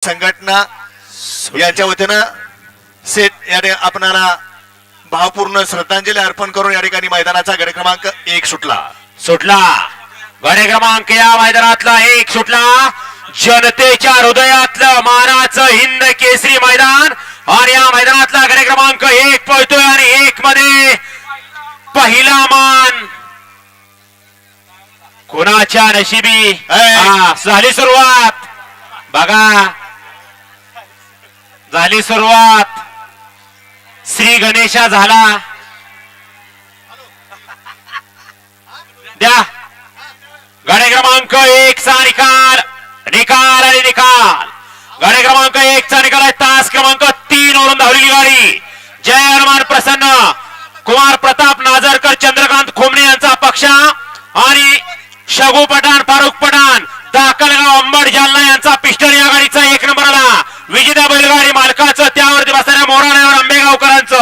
संघटना यांच्या वतीनं सेट या आपणाला भावपूर्ण श्रद्धांजली अर्पण करून या ठिकाणी मैदानाचा गड क्रमांक 1 सुटला गड क्रमांक या मैदानातला 1 सुटला. जनतेच्या हृदयातलं मानाचं हिंद केसरी मैदान आणि या मैदानातला गड क्रमांक 1 पळतोय आणि 1 मध्ये पहिला मान कोणाच्या नशिबी. झाली सुरुवात बघा, झाली सुरुवात. श्री गणेशा झाला. द्या गाडी क्रमांक 1 चा निकाल आणि निकाल. गाडी क्रमांक 1 चा निकाल आहे. तास क्रमांक 3 वरून धावलेली गाडी जय हनुमान प्रसन्न कुमार प्रताप नाझरकर चंद्रकांत खोमणे यांचा पक्ष आणि शगू पठाण फारुख पठाण दाखलगाव अंबड जालना यांचा पिस्टन या गाडीचा 1 नंबरला. विजेता बैलगाडी मालकाचं त्यावरती बसणाऱ्या मोराण्यावर आंबेगावकरांचं